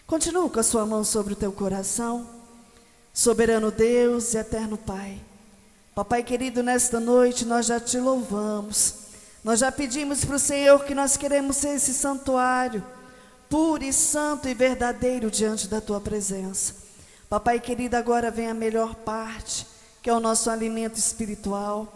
Continua com a sua mão sobre o teu coração. Soberano Deus e eterno Pai. Papai querido, nesta noite nós já te louvamos. Nós já pedimos para o Senhor que nós queremos ser esse santuário puro e santo e verdadeiro diante da tua presença. Papai querido, agora vem a melhor parte, que é o nosso alimento espiritual.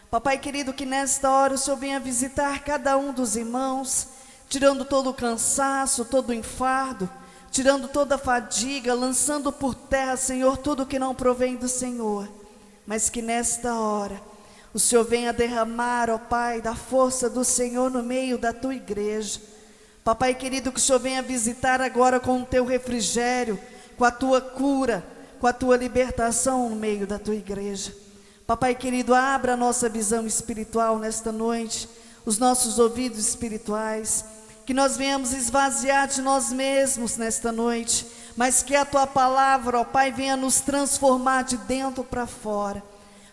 Papai querido, que nesta hora o Senhor venha visitar cada um dos irmãos, tirando todo o cansaço, todo o enfardo, tirando toda a fadiga, lançando por terra, Senhor, tudo que não provém do Senhor. Mas que nesta hora o Senhor venha derramar, ó Pai, da força do Senhor no meio da tua igreja. Papai querido, que o Senhor venha visitar agora com o teu refrigério, com a tua cura, com a tua libertação no meio da tua igreja. Papai querido, abra a nossa visão espiritual nesta noite, os nossos ouvidos espirituais, que nós venhamos esvaziar de nós mesmos nesta noite, mas que a tua palavra, ó Pai, venha nos transformar de dentro para fora.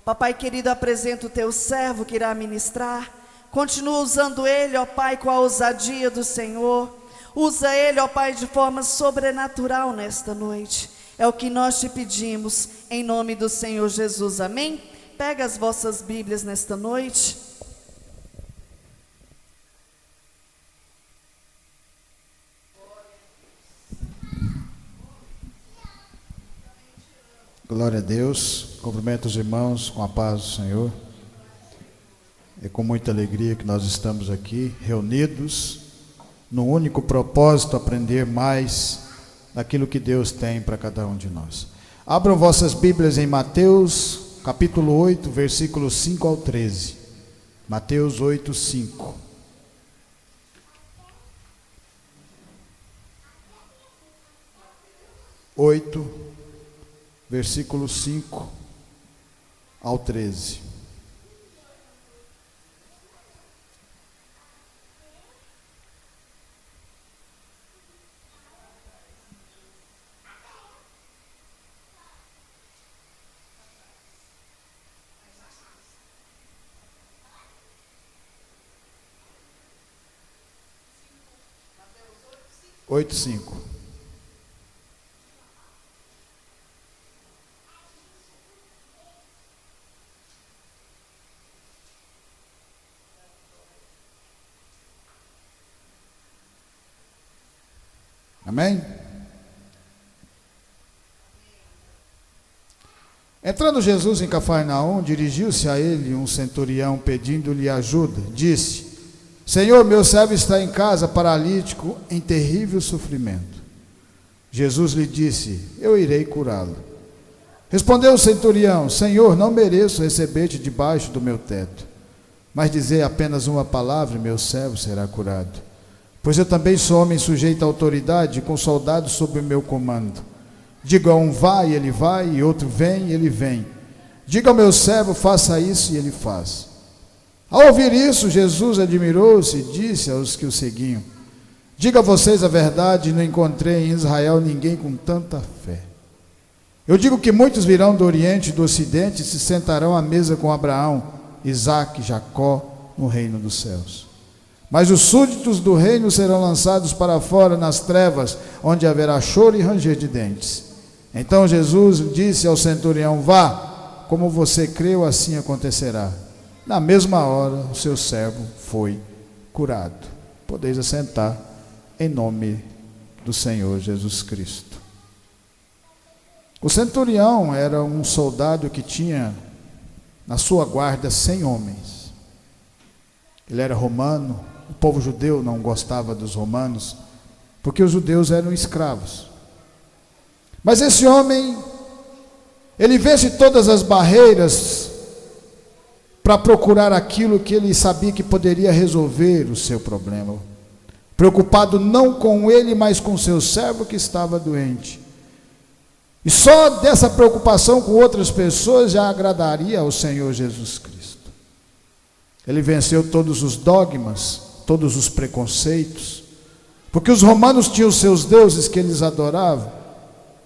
Papai querido, apresenta o teu servo que irá ministrar. Continua usando ele, ó Pai, com a ousadia do Senhor. Usa ele, ó Pai, de forma sobrenatural nesta noite. É o que nós te pedimos, em nome do Senhor Jesus, amém? Pega as vossas Bíblias nesta noite. Glória a Deus, cumprimento os irmãos com a paz do Senhor. É com muita alegria que nós estamos aqui, reunidos, no único propósito, aprender mais daquilo que Deus tem para cada um de nós. Abram vossas Bíblias em Mateus, capítulo 8, versículos 5 ao 13. Mateus 8, 5. Versículo 5 ao 13. Oito, 5. Amém? Entrando Jesus em Cafarnaum, dirigiu-se a ele um centurião pedindo-lhe ajuda. Disse: Senhor, meu servo está em casa, paralítico, em terrível sofrimento. Jesus lhe disse: eu irei curá-lo. Respondeu o centurião: Senhor, não mereço receber-te debaixo do meu teto, mas dizer apenas uma palavra e meu servo será curado. Pois eu também sou homem sujeito à autoridade, com soldados sob o meu comando. Diga a um vá, e ele vai, e outro vem, e ele vem. Diga ao meu servo, faça isso, e ele faz. Ao ouvir isso, Jesus admirou-se e disse aos que o seguiam: diga a vocês a verdade, não encontrei em Israel ninguém com tanta fé. Eu digo que muitos virão do Oriente e do Ocidente e se sentarão à mesa com Abraão, Isaque e Jacó no reino dos céus. Mas os súditos do reino serão lançados para fora nas trevas, onde haverá choro e ranger de dentes. Então Jesus disse ao centurião: vá, como você creu, assim acontecerá. Na mesma hora, o seu servo foi curado. Podeis assentar, em nome do Senhor Jesus Cristo. O centurião era um soldado que tinha na sua guarda 100 homens. Ele era romano. O povo judeu não gostava dos romanos, porque os judeus eram escravos. Mas esse homem, ele vence todas as barreiras para procurar aquilo que ele sabia que poderia resolver o seu problema. Preocupado não com ele, mas com seu servo que estava doente. E só dessa preocupação com outras pessoas já agradaria ao Senhor Jesus Cristo. Ele venceu todos os dogmas, todos os preconceitos, porque os romanos tinham os seus deuses que eles adoravam,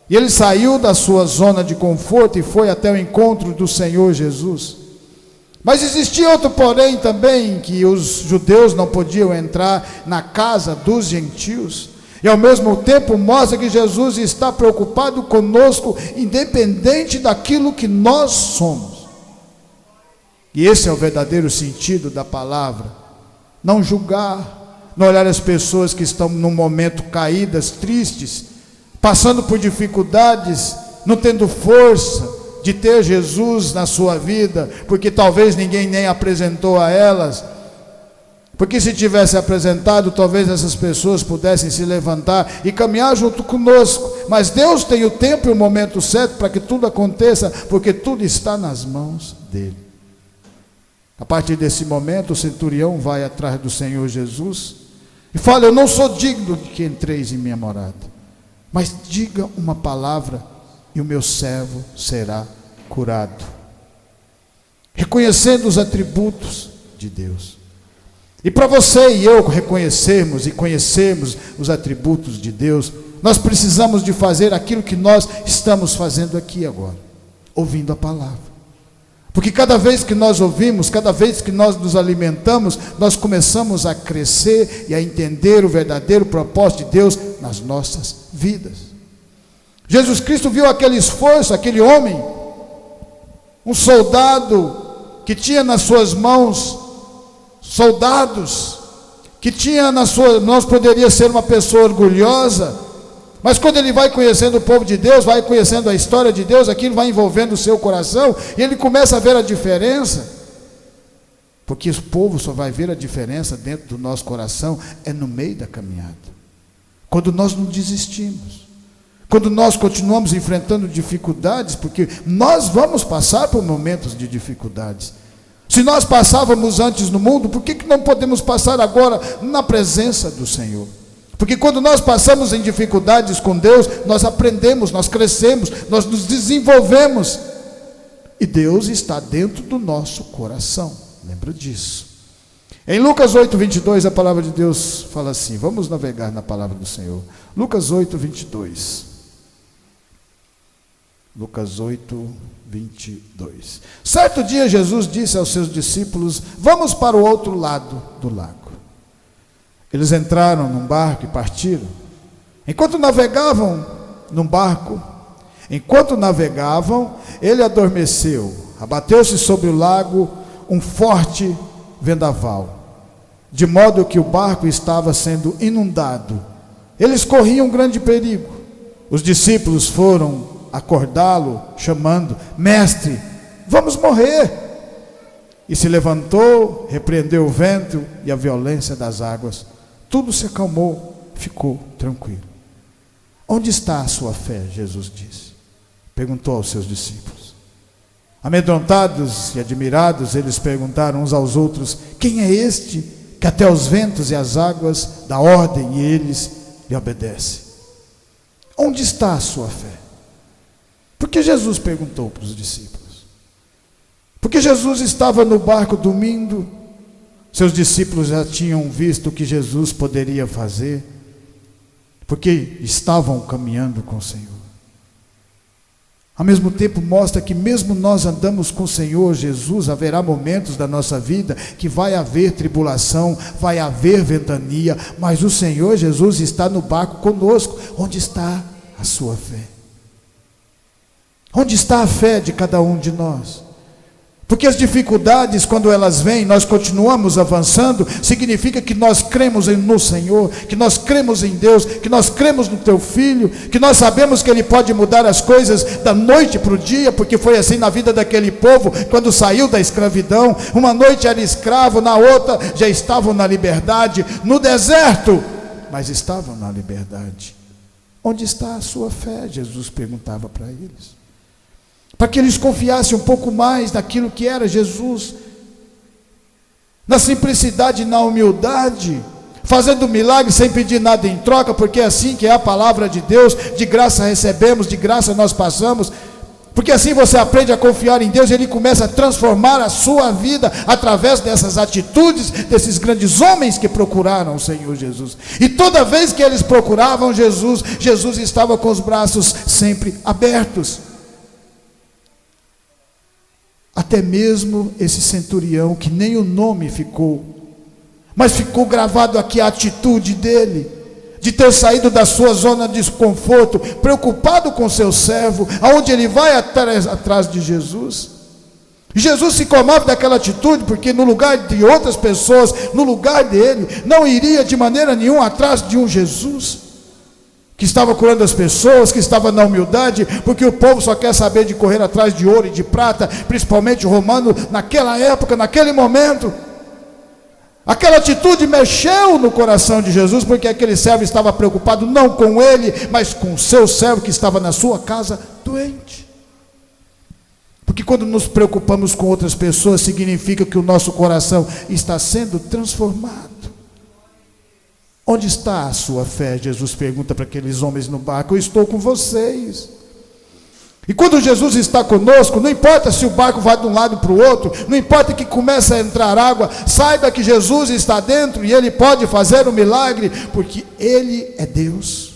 e ele saiu da sua zona de conforto e foi até o encontro do Senhor Jesus. Mas existia outro porém também, que os judeus não podiam entrar na casa dos gentios, E ao mesmo tempo mostra que Jesus está preocupado conosco, independente daquilo que nós somos. E esse é o verdadeiro sentido da palavra. Não julgar, não olhar as pessoas que estão num momento caídas, tristes, passando por dificuldades, não tendo força de ter Jesus na sua vida, porque talvez ninguém nem apresentou a elas. Porque se tivesse apresentado, talvez essas pessoas pudessem se levantar e caminhar junto conosco. Mas Deus tem o tempo e o momento certo para que tudo aconteça, porque tudo está nas mãos dele. A partir desse momento, o centurião vai atrás do Senhor Jesus e fala: eu não sou digno de que entreis em minha morada, mas diga uma palavra e o meu servo será curado. Reconhecendo os atributos de Deus. E para você e eu reconhecermos e conhecermos os atributos de Deus, nós precisamos de fazer aquilo que nós estamos fazendo aqui agora, ouvindo a palavra. Porque cada vez que nós ouvimos, cada vez que nós nos alimentamos, nós começamos a crescer e a entender o verdadeiro propósito de Deus nas nossas vidas. Jesus Cristo viu aquele esforço, aquele homem, um soldado que tinha nas suas mãos soldados, que tinha nas suas mãos, poderia ser uma pessoa orgulhosa, mas quando ele vai conhecendo o povo de Deus, vai conhecendo a história de Deus, aquilo vai envolvendo o seu coração, e ele começa a ver a diferença, porque o povo só vai ver a diferença dentro do nosso coração, é no meio da caminhada, quando nós não desistimos, quando nós continuamos enfrentando dificuldades, porque nós vamos passar por momentos de dificuldades. Se nós passávamos antes no mundo, por que não podemos passar agora na presença do Senhor? Porque quando nós passamos em dificuldades com Deus, nós aprendemos, nós crescemos, nós nos desenvolvemos. E Deus está dentro do nosso coração, lembra disso. Em Lucas 8:22, a palavra de Deus fala assim, vamos navegar na palavra do Senhor. Lucas 8:22. Lucas 8:22. Certo dia Jesus disse aos seus discípulos: vamos para o outro lado do lago. Eles entraram num barco e partiram. Enquanto navegavam, ele adormeceu. Abateu-se sobre o lago um forte vendaval, de modo que o barco estava sendo inundado. Eles corriam grande perigo. Os discípulos foram acordá-lo, chamando: mestre, vamos morrer. E se levantou, repreendeu o vento e a violência das águas. Tudo se acalmou, ficou tranquilo. Onde está a sua fé? Jesus disse. Perguntou aos seus discípulos. Amedrontados e admirados, eles perguntaram uns aos outros: quem é este que até os ventos e as águas dá ordem e eles lhe obedecem? Onde está a sua fé? Porque Jesus perguntou para os discípulos. Porque Jesus estava no barco dormindo. Seus discípulos já tinham visto o que Jesus poderia fazer, porque estavam caminhando com o Senhor. Ao mesmo tempo mostra que mesmo nós andamos com o Senhor Jesus, haverá momentos da nossa vida que vai haver tribulação, vai haver ventania, mas o Senhor Jesus está no barco conosco. Onde está a sua fé? Onde está a fé de cada um de nós? Porque as dificuldades, quando elas vêm, nós continuamos avançando, significa que nós cremos no Senhor, que nós cremos em Deus, que nós cremos no Teu Filho, que nós sabemos que Ele pode mudar as coisas da noite para o dia, porque foi assim na vida daquele povo, quando saiu da escravidão. Uma noite era escravo, na outra já estavam na liberdade, no deserto, mas estavam na liberdade. Onde está a sua fé? Jesus perguntava para eles. Para que eles confiassem um pouco mais naquilo que era Jesus, na simplicidade e na humildade, fazendo milagre sem pedir nada em troca, porque é assim que é a palavra de Deus, de graça recebemos, de graça nós passamos, porque assim você aprende a confiar em Deus, e Ele começa a transformar a sua vida, através dessas atitudes, desses grandes homens que procuraram o Senhor Jesus, e toda vez que eles procuravam Jesus, Jesus estava com os braços sempre abertos. Até mesmo esse centurião, que nem o nome ficou, mas ficou gravado aqui a atitude dele, de ter saído da sua zona de desconforto, preocupado com seu servo, aonde ele vai atrás de Jesus. Jesus se comove daquela atitude, porque no lugar de outras pessoas, no lugar dele, não iria de maneira nenhuma atrás de um Jesus que estava curando as pessoas, que estava na humildade, porque o povo só quer saber de correr atrás de ouro e de prata, principalmente o romano, naquela época, naquele momento. Aquela atitude mexeu no coração de Jesus, porque aquele servo estava preocupado não com ele, mas com o seu servo que estava na sua casa doente. Porque quando nos preocupamos com outras pessoas, significa que o nosso coração está sendo transformado. Onde está a sua fé? Jesus pergunta para aqueles homens no barco. Eu estou com vocês. E quando Jesus está conosco, não importa se o barco vai de um lado para o outro, não importa que comece a entrar água, saiba que Jesus está dentro e Ele pode fazer um milagre, porque Ele é Deus.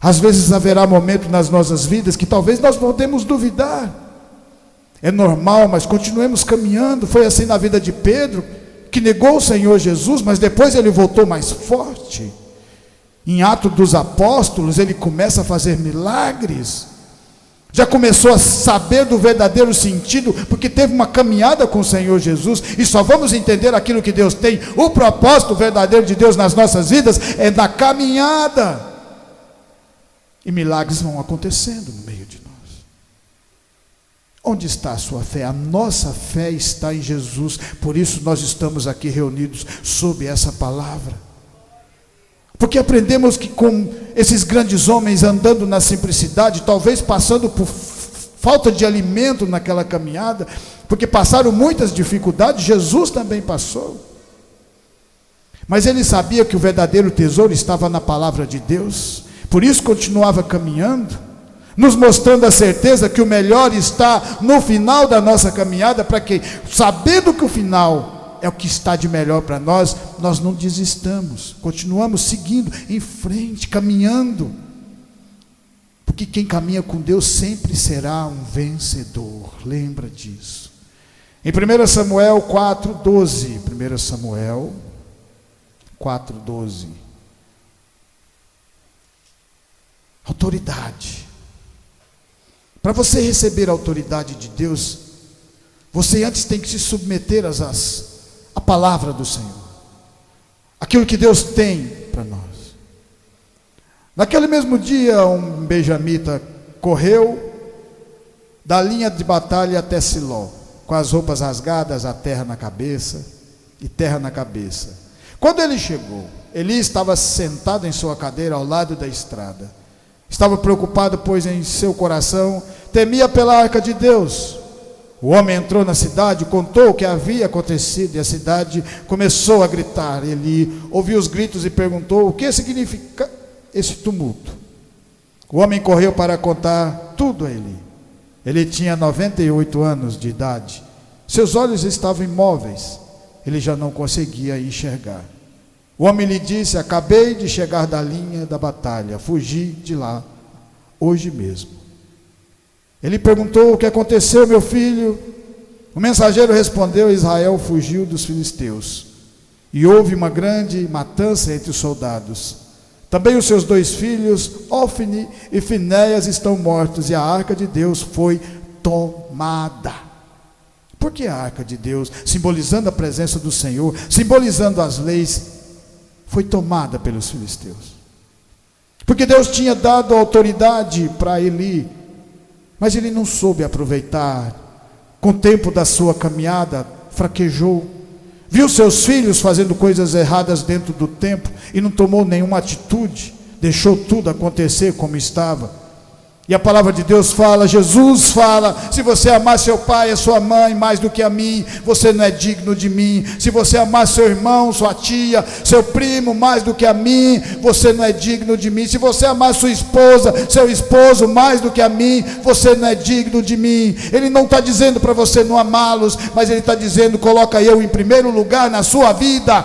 Às vezes haverá momentos nas nossas vidas que talvez nós podemos duvidar. É normal, mas continuemos caminhando. Foi assim na vida de Pedro, que negou o Senhor Jesus, mas depois ele voltou mais forte. Em Atos dos Apóstolos, ele começa a fazer milagres. Já começou a saber do verdadeiro sentido, porque teve uma caminhada com o Senhor Jesus. E só vamos entender aquilo que Deus tem. O propósito verdadeiro de Deus nas nossas vidas é na caminhada. E milagres vão acontecendo no meio de nós. Onde está a sua fé? A nossa fé está em Jesus. Por isso nós estamos aqui reunidos sob essa palavra. Porque aprendemos que com esses grandes homens andando na simplicidade, talvez passando por falta de alimento naquela caminhada, porque passaram muitas dificuldades, Jesus também passou. Mas ele sabia que o verdadeiro tesouro estava na palavra de Deus, por isso continuava caminhando, nos mostrando a certeza que o melhor está no final da nossa caminhada, para que, sabendo que o final é o que está de melhor para nós, nós não desistamos, continuamos seguindo em frente, caminhando, porque quem caminha com Deus sempre será um vencedor, lembra disso. Em 1 Samuel 4,12, 1 Samuel 4,12, autoridade. Para você receber a autoridade de Deus, você antes tem que se submeter à palavra do Senhor, aquilo que Deus tem para nós. Naquele mesmo dia, um benjamita correu da linha de batalha até Siló, com as roupas rasgadas, a terra na cabeça, e terra na cabeça. Quando ele chegou, Eli estava sentado em sua cadeira ao lado da estrada. Estava preocupado, pois em seu coração temia pela arca de Deus. O homem entrou na cidade, contou o que havia acontecido, e a cidade começou a gritar. Ele ouviu os gritos e perguntou: o que significa esse tumulto? O homem correu para contar tudo a Eli. Ele tinha 98 anos de idade. Seus olhos estavam imóveis. Ele já não conseguia enxergar. O homem lhe disse: acabei de chegar da linha da batalha, fugi de lá hoje mesmo. Ele perguntou: o que aconteceu, meu filho? O mensageiro respondeu: Israel fugiu dos filisteus, e houve uma grande matança entre os soldados. Também os seus 2 filhos, Ofni e Finéias, estão mortos, e a arca de Deus foi tomada. Por que a arca de Deus, simbolizando a presença do Senhor, simbolizando as leis, foi tomada pelos filisteus? Porque Deus tinha dado autoridade para Eli, mas ele não soube aproveitar. Com o tempo da sua caminhada, fraquejou, viu seus filhos fazendo coisas erradas dentro do templo e não tomou nenhuma atitude, deixou tudo acontecer como estava. E a palavra de Deus fala, Jesus fala: se você amar seu pai e sua mãe mais do que a mim, você não é digno de mim. Se você amar seu irmão, sua tia, seu primo mais do que a mim, você não é digno de mim. Se você amar sua esposa, seu esposo mais do que a mim, você não é digno de mim. Ele não está dizendo para você não amá-los, mas ele está dizendo: coloca eu em primeiro lugar na sua vida,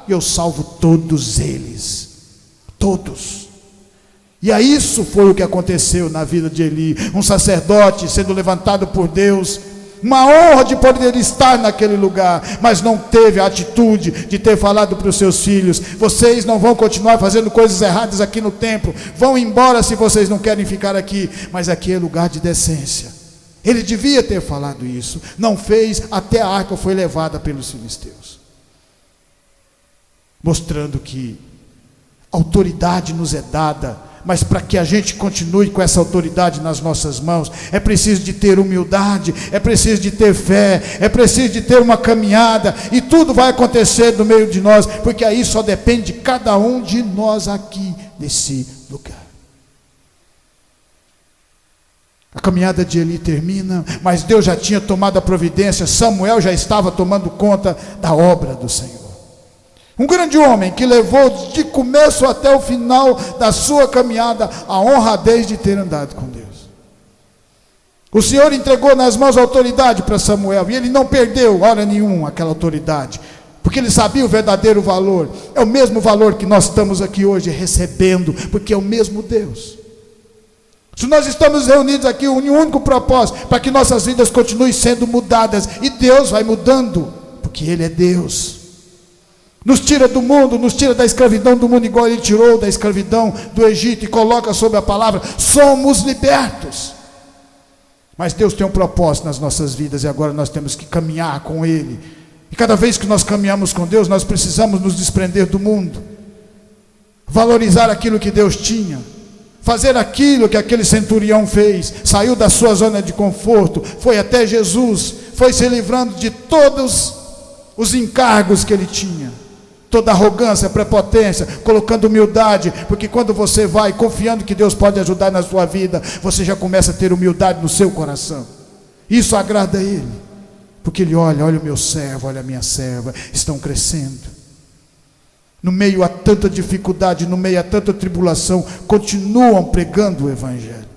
e eu salvo todos eles, todos. E aí isso foi o que aconteceu na vida de Eli, um sacerdote sendo levantado por Deus, uma honra de poder estar naquele lugar, mas não teve a atitude de ter falado para os seus filhos: vocês não vão continuar fazendo coisas erradas aqui no templo, vão embora se vocês não querem ficar aqui, mas aqui é lugar de decência. Ele devia ter falado isso, não fez, até a arca foi levada pelos filisteus, mostrando que autoridade nos é dada, mas para que a gente continue com essa autoridade nas nossas mãos, é preciso de ter humildade, é preciso de ter fé, é preciso de ter uma caminhada, e tudo vai acontecer no meio de nós, porque aí só depende de cada um de nós aqui nesse lugar. A caminhada de Eli termina, mas Deus já tinha tomado a providência, Samuel já estava tomando conta da obra do Senhor. Um grande homem que levou de começo até o final da sua caminhada a honradez de ter andado com Deus. O Senhor entregou nas mãos a autoridade para Samuel, e ele não perdeu hora nenhuma aquela autoridade, porque ele sabia o verdadeiro valor. É o mesmo valor que nós estamos aqui hoje recebendo, porque é o mesmo Deus. Se nós estamos reunidos aqui, um único propósito, para que nossas vidas continuem sendo mudadas, e Deus vai mudando, porque Ele é Deus. Nos tira do mundo, nos tira da escravidão do mundo, igual Ele tirou da escravidão do Egito, e coloca sobre a palavra: somos libertos. Mas Deus tem um propósito nas nossas vidas, e agora nós temos que caminhar com Ele. E cada vez que nós caminhamos com Deus, nós precisamos nos desprender do mundo, valorizar aquilo que Deus tinha, fazer aquilo que aquele centurião fez. Saiu da sua zona de conforto, foi até Jesus, foi se livrando de todos os encargos que ele tinha, toda arrogância, prepotência, colocando humildade, porque quando você vai confiando que Deus pode ajudar na sua vida, você já começa a ter humildade no seu coração. Isso agrada a Ele, porque Ele olha o meu servo, olha a minha serva, estão crescendo. No meio a tanta dificuldade, no meio a tanta tribulação, continuam pregando o Evangelho.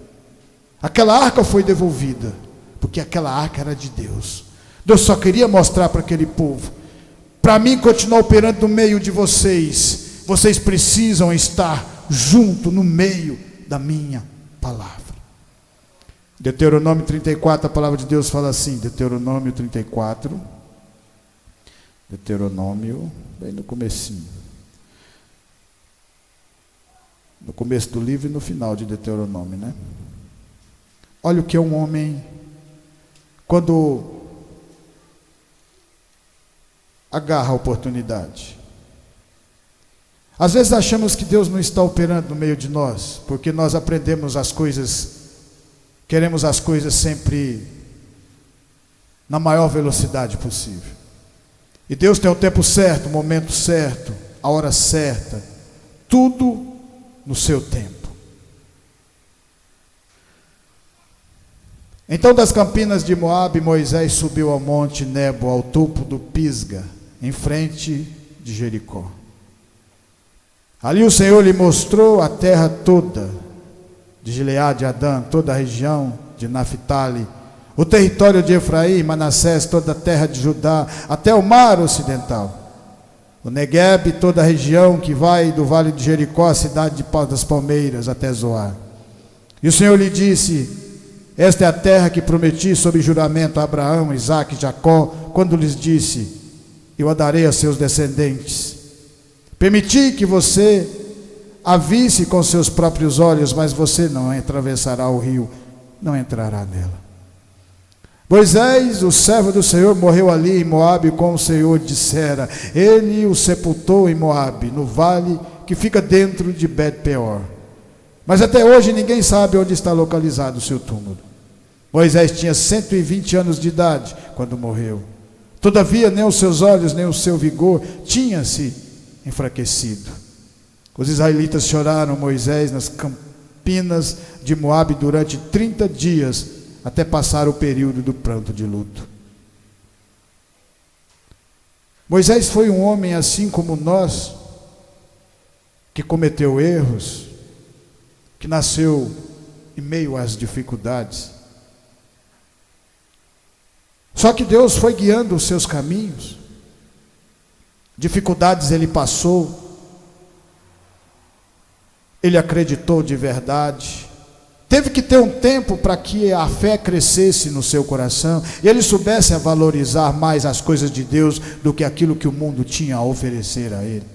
Aquela arca foi devolvida, porque aquela arca era de Deus. Deus só queria mostrar para aquele povo: para mim continuar operando no meio de vocês, vocês precisam estar junto no meio da minha palavra. Deuteronômio 34, a palavra de Deus fala assim, Deuteronômio 34, Deuteronômio, bem no comecinho, no começo do livro e no final de Deuteronômio, né? Olha o que é um homem, quando agarra a oportunidade. Às vezes achamos que Deus não está operando no meio de nós, porque nós aprendemos as coisas, queremos as coisas sempre na maior velocidade possível. E Deus tem o tempo certo, o momento certo, a hora certa, tudo no seu tempo. Então, das campinas de Moabe, Moisés subiu ao monte Nebo, ao topo do Pisga, em frente de Jericó. Ali o Senhor lhe mostrou a terra toda, de Gileade, Adã, toda a região de Naphtali, o território de Efraim, Manassés, toda a terra de Judá, até o mar ocidental, o Negueb, toda a região que vai do vale de Jericó, a cidade de Pau das Palmeiras, até Zoar. E o Senhor lhe disse: esta é a terra que prometi sob juramento a Abraão, Isaque e Jacó, quando lhes disse: eu a darei a seus descendentes. Permiti que você a visse com seus próprios olhos, mas você não atravessará o rio, não entrará nela. Moisés, o servo do Senhor, morreu ali em Moabe, como o Senhor dissera. Ele o sepultou em Moabe, no vale que fica dentro de Bet-peor. Mas até hoje ninguém sabe onde está localizado o seu túmulo. Moisés tinha 120 anos de idade quando morreu. Todavia nem os seus olhos, nem o seu vigor tinha se enfraquecido. Os israelitas choraram Moisés nas campinas de Moabe durante 30 dias, até passar o período do pranto de luto. Moisés foi um homem assim como nós, que cometeu erros, que nasceu em meio às dificuldades. Só que Deus foi guiando os seus caminhos. Dificuldades ele passou, ele acreditou de verdade, Teve que ter um tempo para que a fé crescesse no seu coração e ele soubesse a valorizar mais as coisas de Deus do que aquilo que o mundo tinha a oferecer a ele.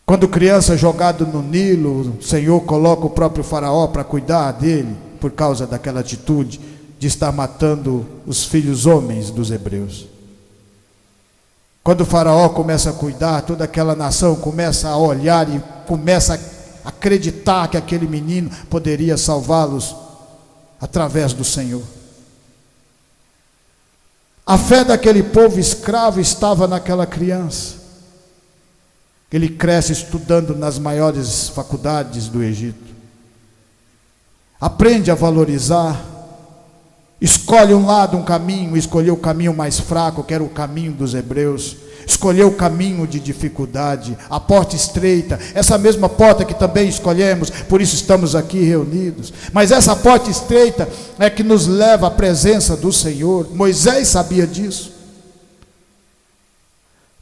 Quando criança jogado no Nilo, o Senhor coloca o próprio Faraó para cuidar dele, por causa daquela atitude de estar matando os filhos homens dos hebreus. Quando o Faraó começa a cuidar, toda aquela nação começa a olhar e começa a acreditar que aquele menino poderia salvá-los através do Senhor. A fé daquele povo escravo estava naquela criança. Ele cresce estudando nas maiores faculdades do Egito. Aprende a valorizar. Escolhe um lado, um caminho. Escolheu o caminho mais fraco, que era o caminho dos hebreus. Escolheu o caminho de dificuldade, a porta estreita, essa mesma porta que também escolhemos, por isso estamos aqui reunidos. Mas essa porta estreita é que nos leva à presença do Senhor. Moisés sabia disso.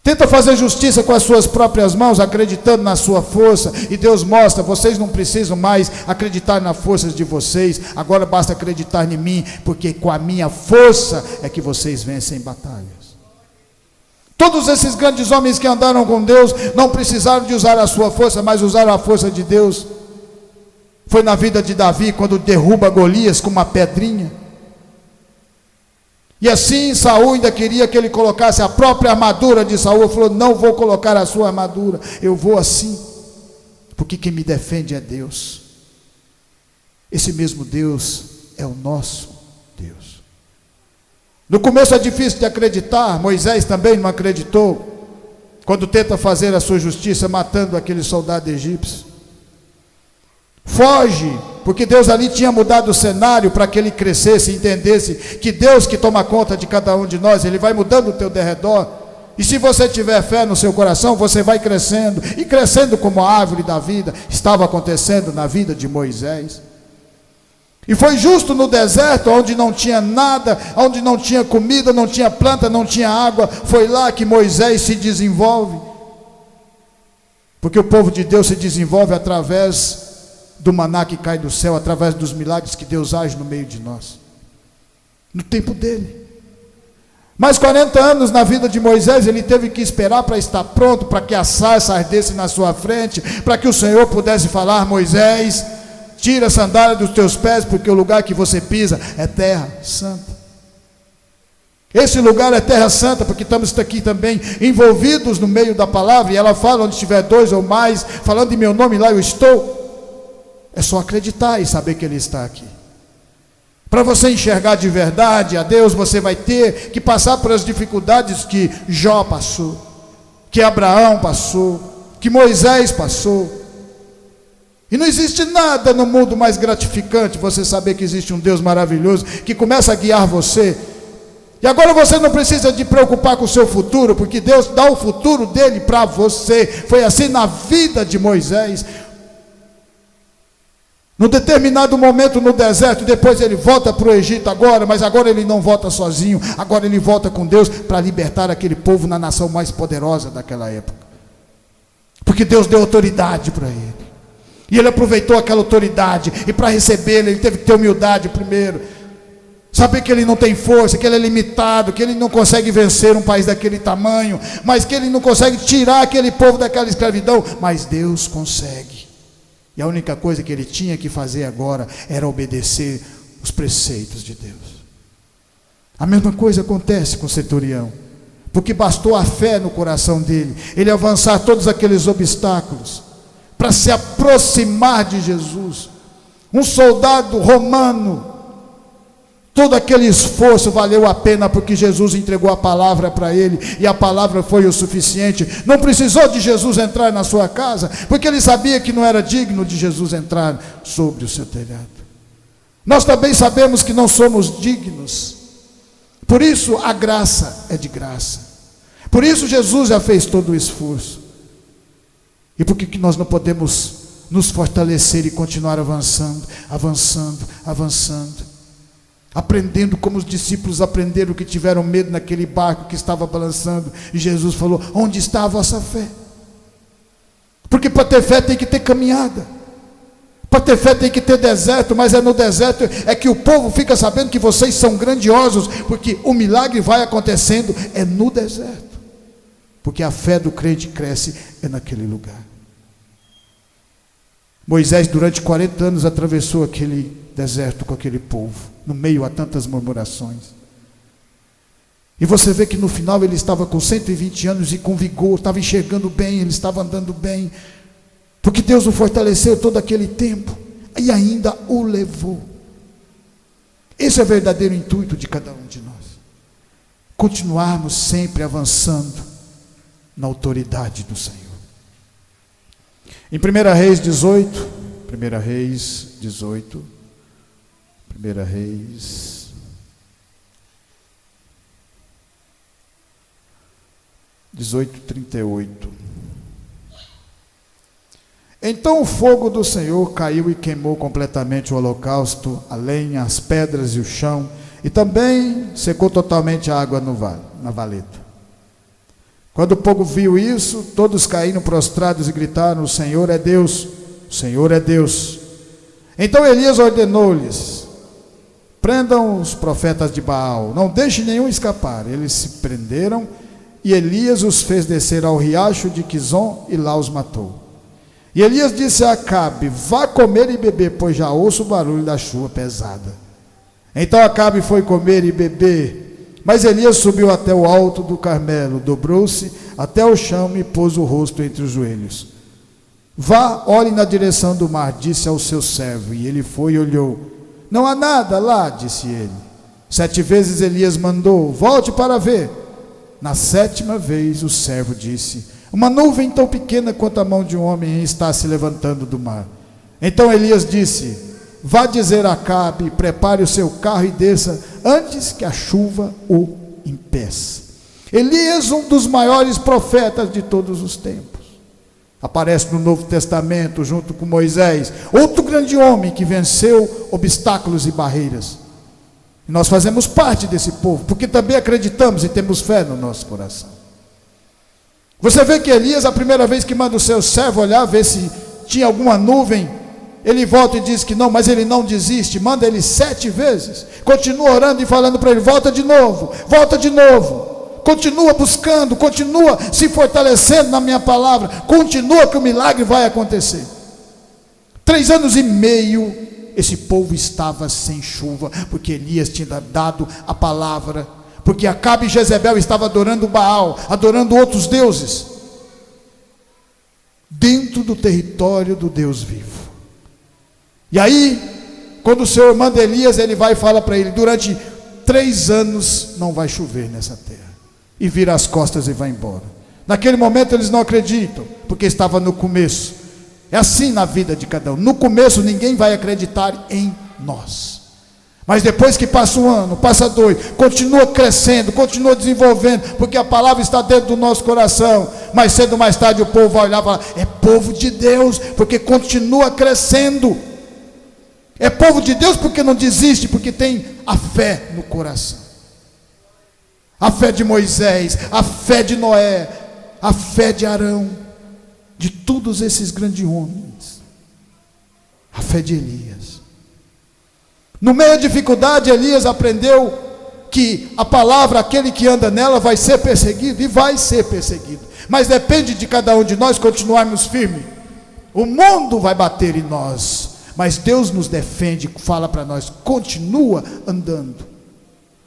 Tenta fazer justiça com as suas próprias mãos, acreditando na sua força, e Deus mostra: vocês não precisam mais acreditar nas forças de vocês, agora basta acreditar em mim, porque com a minha força é que vocês vencem batalhas. Todos esses grandes homens que andaram com Deus não precisaram de usar a sua força, mas usaram a força de Deus. Foi na vida de Davi, quando derruba Golias com uma pedrinha. E assim Saul ainda queria que ele colocasse a própria armadura de Saul. Ele falou: não vou colocar a sua armadura, eu vou assim, porque quem me defende é Deus. Esse mesmo Deus é o nosso Deus. No começo é difícil de acreditar. Moisés também não acreditou quando tenta fazer a sua justiça matando aquele soldado egípcio. Foge, porque Deus ali tinha mudado o cenário para que ele crescesse e entendesse que Deus que toma conta de cada um de nós, Ele vai mudando o teu derredor. E se você tiver fé no seu coração, você vai crescendo, e crescendo como a árvore da vida. Estava acontecendo na vida de Moisés. E foi justo no deserto, onde não tinha nada, onde não tinha comida, não tinha planta, não tinha água, foi lá que Moisés se desenvolve. Porque o povo de Deus se desenvolve através do maná que cai do céu, através dos milagres que Deus age no meio de nós, no tempo dele. Mais 40 anos na vida de Moisés, ele teve que esperar para estar pronto, para que a sarça ardesse na sua frente, para que o Senhor pudesse falar: Moisés, tira a sandália dos teus pés, porque o lugar que você pisa é terra santa. Esse lugar é terra santa, porque estamos aqui também envolvidos no meio da palavra, e ela fala: onde estiver dois ou mais falando em meu nome, lá eu estou. É só acreditar e saber que Ele está aqui. Para você enxergar de verdade a Deus, você vai ter que passar por as dificuldades que Jó passou, que Abraão passou, que Moisés passou. E não existe nada no mundo mais gratificante você saber que existe um Deus maravilhoso que começa a guiar você. E agora você não precisa de preocupar com o seu futuro, porque Deus dá o futuro dele para você. Foi assim na vida de Moisés. Num determinado momento no deserto, depois ele volta para o Egito agora, mas agora ele não volta sozinho, agora ele volta com Deus para libertar aquele povo na nação mais poderosa daquela época. Porque Deus deu autoridade para ele. E ele aproveitou aquela autoridade, e para recebê-la ele teve que ter humildade primeiro. Saber que ele não tem força, que ele é limitado, que ele não consegue vencer um país daquele tamanho, mas que ele não consegue tirar aquele povo daquela escravidão, mas Deus consegue. E a única coisa que ele tinha que fazer agora era obedecer os preceitos de Deus. A mesma coisa acontece com o centurião, porque bastou a fé no coração dele, ele avançar todos aqueles obstáculos, para se aproximar de Jesus. Um soldado romano, todo aquele esforço valeu a pena, porque Jesus entregou a palavra para ele, e a palavra foi o suficiente. Não precisou de Jesus entrar na sua casa, porque ele sabia que não era digno de Jesus entrar sobre o seu telhado. Nós também sabemos que não somos dignos, por isso a graça é de graça, por isso Jesus já fez todo o esforço. E por que nós não podemos nos fortalecer e continuar avançando, avançando, avançando? Aprendendo como os discípulos aprenderam, que tiveram medo naquele barco que estava balançando, e Jesus falou: onde está a vossa fé? Porque para ter fé tem que ter caminhada. Para ter fé tem que ter deserto, mas é no deserto é que o povo fica sabendo que vocês são grandiosos, porque o milagre vai acontecendo é no deserto. Porque a fé do crente cresce é naquele lugar. Moisés durante 40 anos atravessou aquele deserto com aquele povo, no meio a tantas murmurações. E você vê que no final ele estava com 120 anos e com vigor, estava enxergando bem, ele estava andando bem, porque Deus o fortaleceu todo aquele tempo e ainda o levou. Esse é o verdadeiro intuito de cada um de nós. Continuarmos sempre avançando na autoridade do Senhor. Em 1 Reis 18, 1 Reis 18, 1 Reis 18:38. Então o fogo do Senhor caiu e queimou completamente o holocausto, a lenha, as pedras e o chão, e também secou totalmente a água na valeta. Quando o povo viu isso, todos caíram prostrados e gritaram: o Senhor é Deus, o Senhor é Deus. Então Elias ordenou-lhes: prendam os profetas de Baal, não deixe nenhum escapar. Eles se prenderam e Elias os fez descer ao riacho de Quizon e lá os matou. E Elias disse a Acabe: vá comer e beber, pois já ouço o barulho da chuva pesada. Então Acabe foi comer e beber, mas Elias subiu até o alto do Carmelo, dobrou-se até o chão e pôs o rosto entre os joelhos. Vá, olhe na direção do mar, disse ao seu servo, e ele foi e olhou. Não há nada lá, disse ele. 7 vezes Elias mandou: volte para ver. Na 7ª vez o servo disse: uma nuvem tão pequena quanto a mão de um homem está se levantando do mar. Então Elias disse: vá dizer a Acabe, prepare o seu carro e desça, antes que a chuva o impeça. Elias, um dos maiores profetas de todos os tempos, aparece no Novo Testamento junto com Moisés, outro grande homem que venceu obstáculos e barreiras. E nós fazemos parte desse povo, porque também acreditamos e temos fé no nosso coração. Você vê que Elias, a primeira vez que manda o seu servo olhar, ver se tinha alguma nuvem, ele volta e diz que não, mas ele não desiste, manda ele 7 vezes, continua orando e falando para ele: volta de novo, continua buscando, continua se fortalecendo na minha palavra, continua que o milagre vai acontecer. 3 anos e meio, esse povo estava sem chuva, porque Elias tinha dado a palavra, porque Acabe e Jezebel estavam adorando Baal, adorando outros deuses, dentro do território do Deus vivo. E aí, quando o Senhor manda Elias, ele vai e fala para ele: durante 3 anos não vai chover nessa terra. E vira as costas e vai embora. Naquele momento eles não acreditam, porque estava no começo. É assim na vida de cada um. No começo ninguém vai acreditar em nós. Mas depois que passa 1 ano, passa 2, continua crescendo, continua desenvolvendo, porque a palavra está dentro do nosso coração. Mais cedo ou mais tarde o povo vai olhar e falar: é povo de Deus, porque continua crescendo. É povo de Deus porque não desiste, porque tem a fé no coração. A fé de Moisés, a fé de Noé, a fé de Arão, de todos esses grandes homens. A fé de Elias. No meio da dificuldade, Elias aprendeu que a palavra, aquele que anda nela, vai ser perseguido, e vai ser perseguido. Mas depende de cada um de nós continuarmos firmes. O mundo vai bater em nós, mas Deus nos defende, fala para nós: continua andando.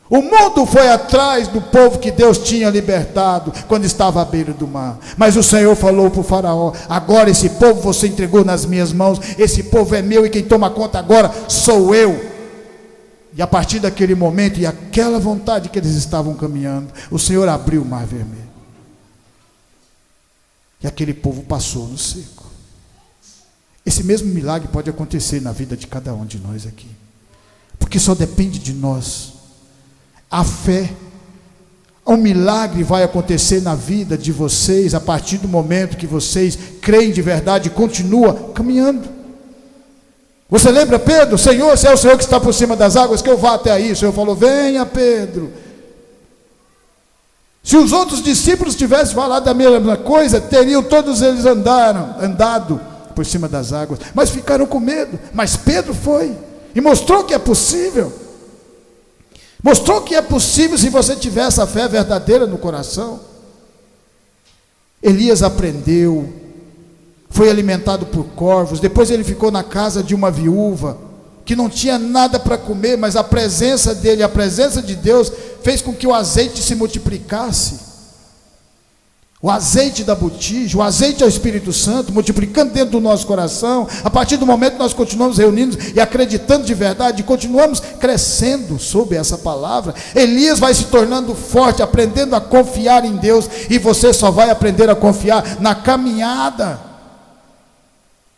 O mundo foi atrás do povo que Deus tinha libertado quando estava à beira do mar. Mas o Senhor falou para o faraó: agora esse povo você entregou nas minhas mãos, esse povo é meu e quem toma conta agora sou eu. E a partir daquele momento e aquela vontade que eles estavam caminhando, o Senhor abriu o mar vermelho. E aquele povo passou no seco. Esse mesmo milagre pode acontecer na vida de cada um de nós aqui, porque só depende de nós. A fé, um milagre vai acontecer na vida de vocês a partir do momento que vocês creem de verdade e continuam caminhando. Você lembra Pedro? Senhor, se é o Senhor que está por cima das águas, que eu vá até aí. O Senhor falou: venha, Pedro. Se os outros discípulos tivessem falado a mesma coisa, teriam todos eles andado por cima das águas, mas ficaram com medo. Mas Pedro foi e mostrou que é possível. Mostrou que é possível se você tiver essa fé verdadeira no coração. Elias aprendeu, foi alimentado por corvos. Depois ele ficou na casa de uma viúva que não tinha nada para comer, mas a presença dele, a presença de Deus fez com que o azeite se multiplicasse. O azeite da botija, o azeite ao Espírito Santo, multiplicando dentro do nosso coração. A partir do momento que nós continuamos reunindo e acreditando de verdade, continuamos crescendo sob essa palavra, Elias vai se tornando forte, aprendendo a confiar em Deus, e você só vai aprender a confiar na caminhada.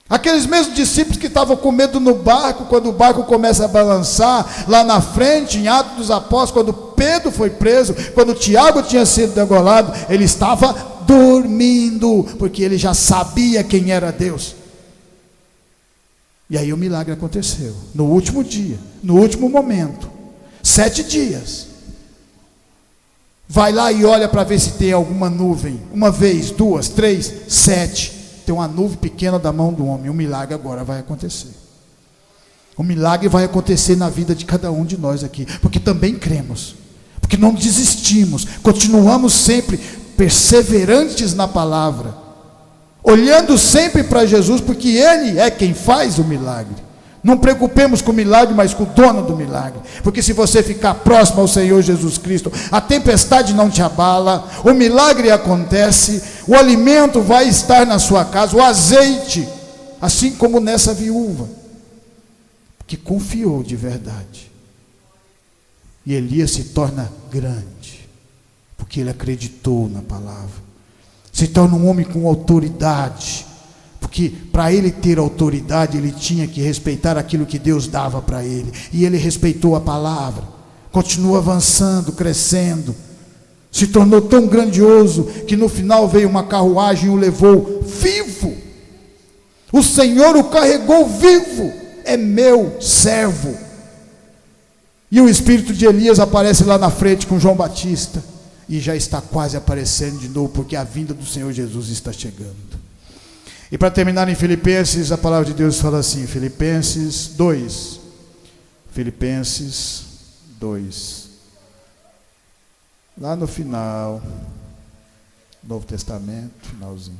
Aqueles mesmos discípulos que estavam com medo no barco, quando o barco começa a balançar, lá na frente, em Atos dos Apóstolos, quando Pedro foi preso, quando Tiago tinha sido degolado, ele estava dormindo, porque ele já sabia quem era Deus. E aí o milagre aconteceu, no último dia, no último momento, 7 dias. Vai lá e olha para ver se tem alguma nuvem, uma vez, 2, 3, 7, tem uma nuvem pequena da mão do homem. O milagre agora vai acontecer. O milagre vai acontecer na vida de cada um de nós aqui, porque também cremos, porque não desistimos, continuamos sempre perseverantes na palavra, olhando sempre para Jesus, porque Ele é quem faz o milagre. Não preocupemos com o milagre, mas com o dono do milagre, porque se você ficar próximo ao Senhor Jesus Cristo, a tempestade não te abala, o milagre acontece, o alimento vai estar na sua casa, o azeite, assim como nessa viúva, que confiou de verdade. E Elias se torna grande, porque ele acreditou na palavra. Se torna um homem com autoridade, porque para ele ter autoridade, ele tinha que respeitar aquilo que Deus dava para ele. E ele respeitou a palavra, continuou avançando, crescendo. Se tornou tão grandioso, que no final veio uma carruagem e o levou vivo. O Senhor o carregou vivo. É meu servo. E o espírito de Elias aparece lá na frente com João Batista, e já está quase aparecendo de novo, porque a vinda do Senhor Jesus está chegando. E para terminar em Filipenses, a palavra de Deus fala assim, Filipenses 2, lá no final, Novo Testamento, finalzinho.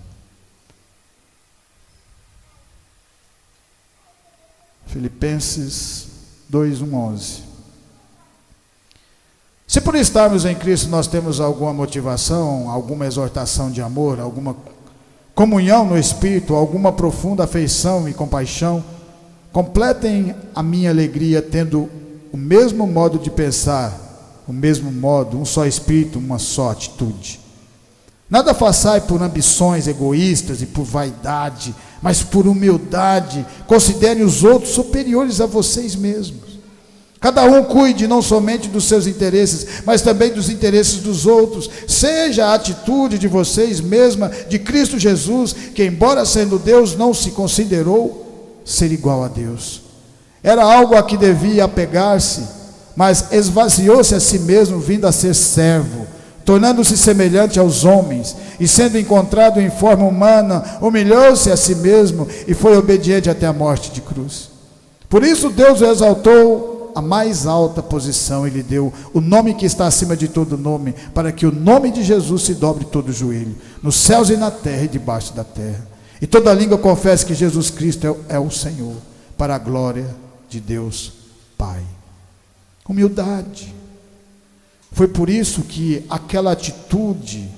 Filipenses 2, 11. Se por estarmos em Cristo nós temos alguma motivação, alguma exortação de amor, alguma comunhão no Espírito, alguma profunda afeição e compaixão, completem a minha alegria tendo o mesmo modo de pensar, o mesmo modo, um só Espírito, uma só atitude. Nada façai por ambições egoístas e por vaidade, mas por humildade. Considerem os outros superiores a vocês mesmos. Cada um cuide não somente dos seus interesses, mas também dos interesses dos outros. Seja a atitude de vocês mesma de Cristo Jesus, que embora sendo Deus, não se considerou ser igual a Deus. Era algo a que devia apegar-se, mas esvaziou-se a si mesmo, vindo a ser servo, tornando-se semelhante aos homens, e sendo encontrado em forma humana, humilhou-se a si mesmo e foi obediente até a morte de cruz. Por isso Deus o exaltou a mais alta posição e lhe deu o nome que está acima de todo nome, para que o nome de Jesus se dobre todo o joelho, nos céus e na terra e debaixo da terra, e toda língua confesse que Jesus Cristo é o Senhor, para a glória de Deus Pai. Humildade. Foi por isso que aquela atitude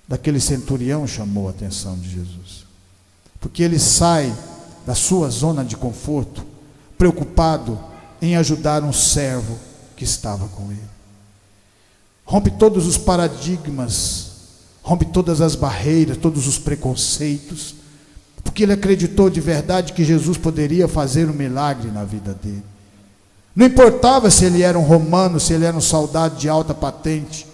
daquele centurião chamou a atenção de Jesus, porque ele sai da sua zona de conforto, preocupado em ajudar um servo que estava com ele. Rompe todos os paradigmas, rompe todas as barreiras, todos os preconceitos, porque ele acreditou de verdade que Jesus poderia fazer um milagre na vida dele. Não importava se ele era um romano, se ele era um soldado de alta patente,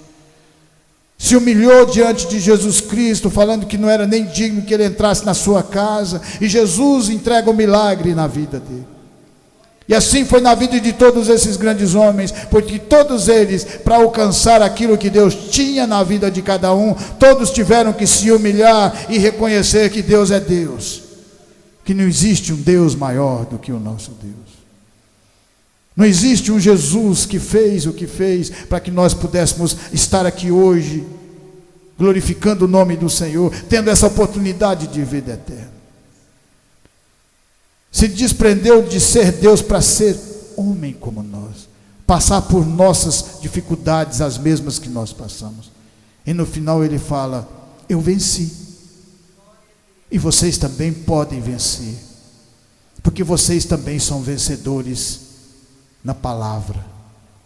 se humilhou diante de Jesus Cristo, falando que não era nem digno que ele entrasse na sua casa, e Jesus entrega um milagre na vida dele. E assim foi na vida de todos esses grandes homens, porque todos eles, para alcançar aquilo que Deus tinha na vida de cada um, todos tiveram que se humilhar e reconhecer que Deus é Deus. que não existe um Deus maior do que o nosso Deus. Não existe um Jesus que fez o que fez para que nós pudéssemos estar aqui hoje, glorificando o nome do Senhor, tendo essa oportunidade de vida eterna. Se desprendeu de ser Deus para ser homem como nós, passar por nossas dificuldades, as mesmas que nós passamos. E no final ele fala: eu venci. E vocês também podem vencer, porque vocês também são vencedores na palavra,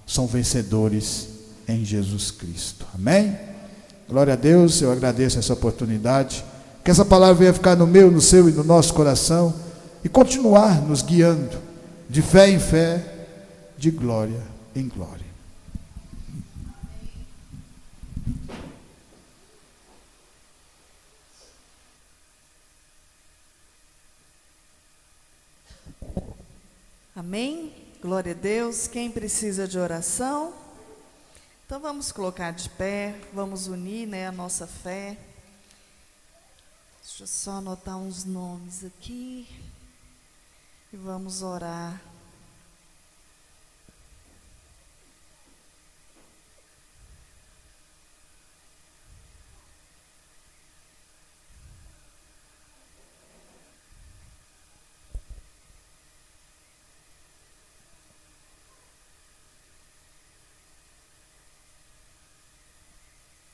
são vencedores em Jesus Cristo. Amém? Glória a Deus. Eu agradeço essa oportunidade, que essa palavra venha ficar no meu, no seu e no nosso coração, e continuar nos guiando de fé em fé, de glória em glória. Amém? Glória a Deus. Quem precisa de oração? Então vamos colocar de pé, vamos unir, a nossa fé. Deixa eu só anotar uns nomes aqui e vamos orar.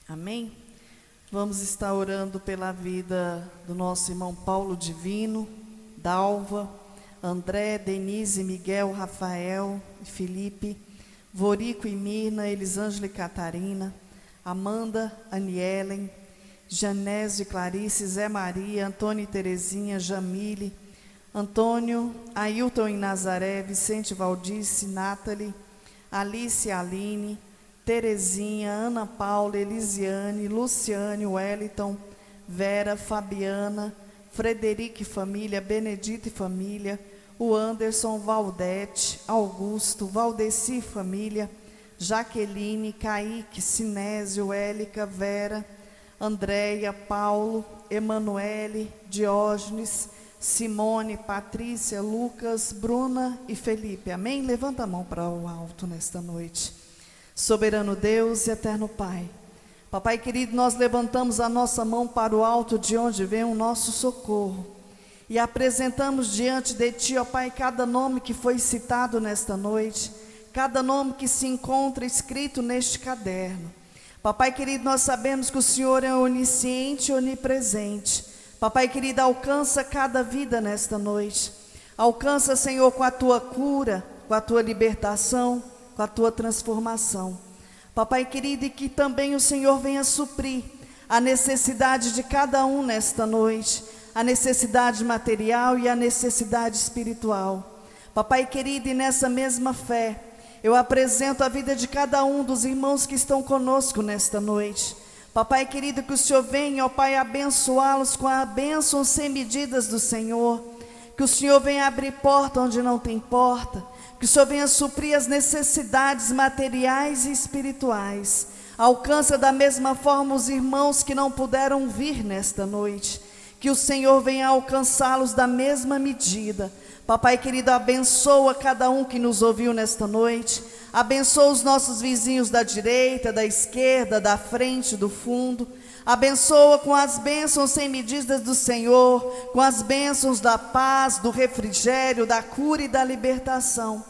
Amém? Vamos estar orando pela vida do nosso irmão Paulo Divino, Dalva, André, Denise, Miguel, Rafael e Felipe, Vorico e Mirna, Elisângela e Catarina, Amanda, Anielen, Janésio e Clarice, Zé Maria, Antônio e Terezinha, Jamile, Antônio, Ailton e Nazaré, Vicente, Valdice, Nathalie, Alice e Aline, Terezinha, Ana Paula, Elisiane, Luciane, Wellington, Vera, Fabiana, Frederico e família, Benedito e família, o Anderson, Valdete, Augusto, Valdeci e família, Jaqueline, Kaique, Sinésio, Élica, Vera, Andréia, Paulo, Emanuele, Diógenes, Simone, Patrícia, Lucas, Bruna e Felipe. Amém? Levanta a mão para o alto nesta noite. Soberano Deus e eterno Pai, Papai querido, nós levantamos a nossa mão para o alto, de onde vem o nosso socorro, e apresentamos diante de Ti, ó Pai, cada nome que foi citado nesta noite, cada nome que se encontra escrito neste caderno. Papai querido, nós sabemos que o Senhor é onisciente e onipresente. Papai querido, alcança cada vida nesta noite, alcança, Senhor, com a Tua cura, com a Tua libertação, com a Tua transformação. Papai querido, e que também o Senhor venha suprir a necessidade de cada um nesta noite, a necessidade material e a necessidade espiritual. Papai querido, e nessa mesma fé, eu apresento a vida de cada um dos irmãos que estão conosco nesta noite. Papai querido, que o Senhor venha, ó Pai, abençoá-los com a bênção sem medidas do Senhor, que o Senhor venha abrir porta onde não tem porta, que o Senhor venha suprir as necessidades materiais e espirituais. Alcança da mesma forma os irmãos que não puderam vir nesta noite, que o Senhor venha alcançá-los da mesma medida. Papai querido, abençoa cada um que nos ouviu nesta noite, abençoa os nossos vizinhos da direita, da esquerda, da frente, do fundo. Abençoa com as bênçãos sem medidas do Senhor, com as bênçãos da paz, do refrigério, da cura e da libertação.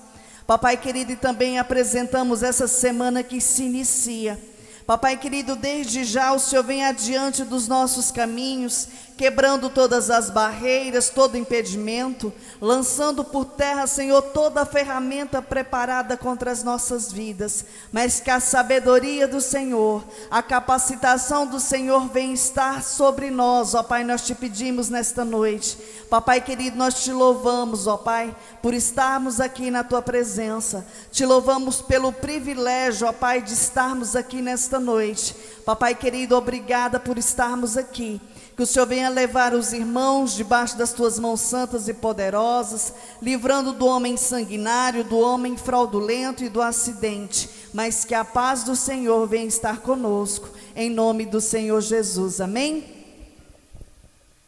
Papai querido, e também apresentamos essa semana que se inicia. Papai querido, desde já o Senhor vem adiante dos nossos caminhos, quebrando todas as barreiras, todo impedimento, lançando por terra, Senhor, toda a ferramenta preparada contra as nossas vidas, mas que a sabedoria do Senhor, a capacitação do Senhor venha estar sobre nós, ó Pai. Nós te pedimos nesta noite, Papai querido, nós te louvamos, ó Pai, por estarmos aqui na Tua presença, te louvamos pelo privilégio, ó Pai, de estarmos aqui nesta noite. Papai querido, obrigada por estarmos aqui. Que o Senhor venha levar os irmãos debaixo das Tuas mãos santas e poderosas, livrando do homem sanguinário, do homem fraudulento e do acidente, mas que a paz do Senhor venha estar conosco, em nome do Senhor Jesus. Amém?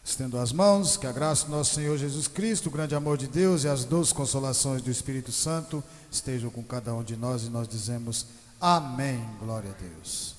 Estendo as mãos, que a graça do nosso Senhor Jesus Cristo, o grande amor de Deus e as doces consolações do Espírito Santo estejam com cada um de nós, e nós dizemos amém, glória a Deus.